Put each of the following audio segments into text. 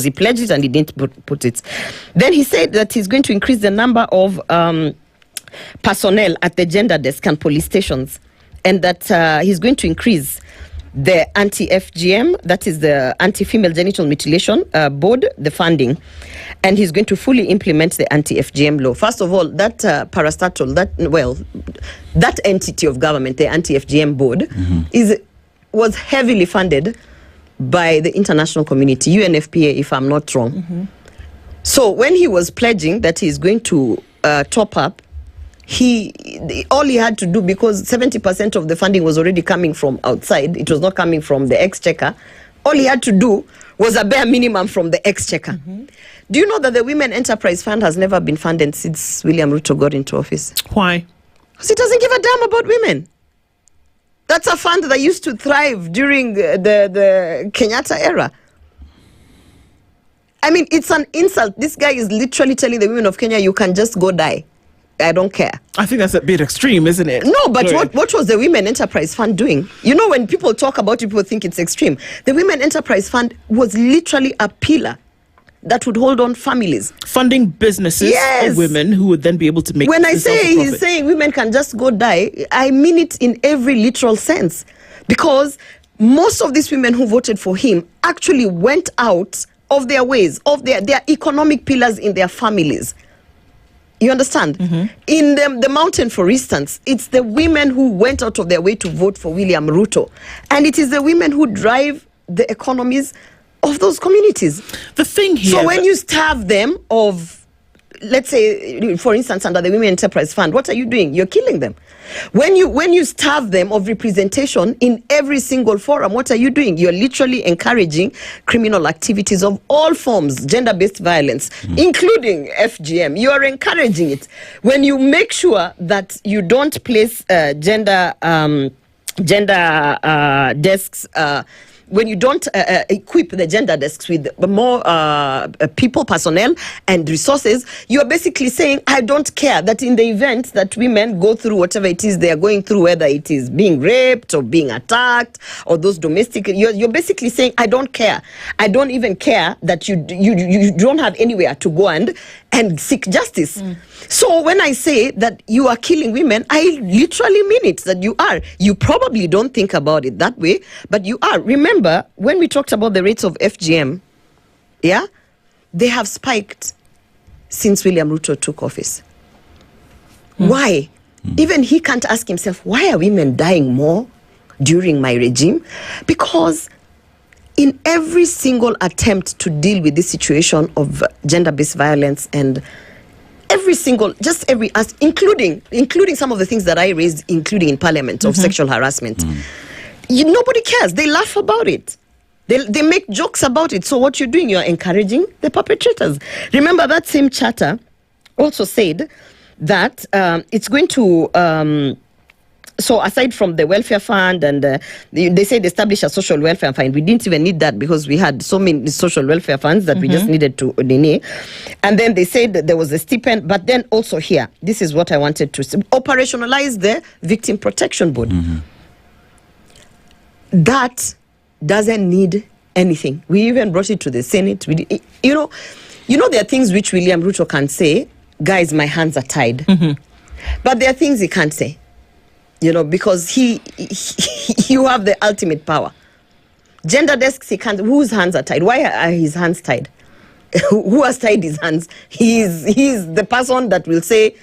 he pledged it and he didn't put it. Then he said that he's going to increase the number of personnel at the gender desk and police stations, and that he's going to increase the anti-FGM, that is the anti-female genital mutilation board, the funding, and he's going to fully implement the anti-FGM law. First of all, that parastatal, that entity of government, the anti-FGM board, was heavily funded by the international community, UNFPA, if I'm not wrong. So when he was pledging that he's going to top up, all he had to do, because 70% of the funding was already coming from outside, it was not coming from the exchequer, all he had to do was a bare minimum from the exchequer. Do you know that the Women Enterprise Fund has never been funded since William Ruto got into office? Why? Because he doesn't give a damn about women. That's a fund that used to thrive during the Kenyatta era. I mean, it's an insult. This guy is literally telling the women of Kenya, you can just go die. I don't care. I think that's a bit extreme, isn't it? No, but what was the Women Enterprise Fund doing? You know, when people talk about it, people think it's extreme. The Women Enterprise Fund was literally a pillar that would hold on families. Funding businesses for women who would then be able to make. When I say he's saying women can just go die, I mean it in every literal sense. Because most of these women who voted for him actually went out of their ways, of their economic pillars in their families. You understand? In the mountain, for instance, it's the women who went out of their way to vote for William Ruto. And it is the women who drive the economies of those communities. The thing here... So when you starve them of, let's say, for instance, under the Women Enterprise Fund, what are you doing? You're killing them. When you starve them of representation in every single forum, what are you doing? You're literally encouraging criminal activities of all forms, gender-based violence, including FGM. You are encouraging it. When you make sure that you don't place gender desks, when you don't equip the gender desks with more people, personnel, and resources, you are basically saying, I don't care that in the event that women go through whatever it is they are going through, whether it is being raped or being attacked or those domestic, you're basically saying, I don't care. I don't even care that you don't have anywhere to go and seek justice. So when I say that you are killing women, I literally mean it, that you are. You probably don't think about it that way, but you are. Remember, when we talked about the rates of FGM, they have spiked since William Ruto took office. Why? Even he can't ask himself, why are women dying more during my regime? Because in every single attempt to deal with this situation of gender-based violence and every including some of the things that I raised, including in Parliament, of sexual harassment, nobody cares. They laugh about it. They make jokes about it. So what you're doing, you're encouraging the perpetrators. Remember, that same charter also said that it's going to... So aside from the welfare fund, and they said establish a social welfare fund. We didn't even need that because we had so many social welfare funds that we just needed to deny. And then they said that there was a stipend, but then also here, this is what I wanted to say, operationalize the Victim Protection Board. That doesn't need anything. We even brought it to the Senate. You know, there are things which William Ruto can say, guys, my hands are tied. But there are things he can't say. Because you have the ultimate power. Gender desks, he can't. Whose hands are tied? Why are his hands tied? Who has tied his hands? He's the person that will say,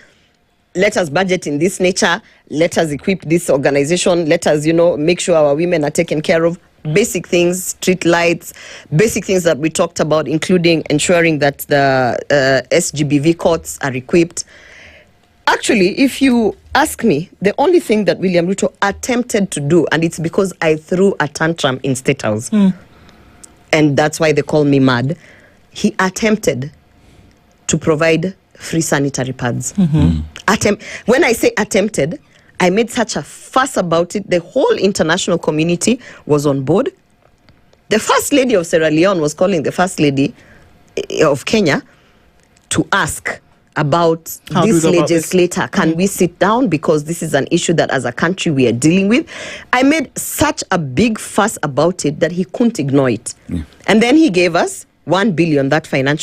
let us budget in this nature, let us equip this organization, let us, make sure our women are taken care of. Basic things, street lights, basic things that we talked about, including ensuring that the SGBV courts are equipped. Actually, if you ask me, the only thing that William Ruto attempted to do, and it's because I threw a tantrum in State House, and that's why they call me mad, he attempted to provide free sanitary pads. When I say attempted, I made such a fuss about it. The whole international community was on board. The First Lady of Sierra Leone was calling the First Lady of Kenya to ask about this legislator. Can we sit down? Because this is an issue that as a country we are dealing with. I made such a big fuss about it that he couldn't ignore it. And then he gave us 1 billion that financial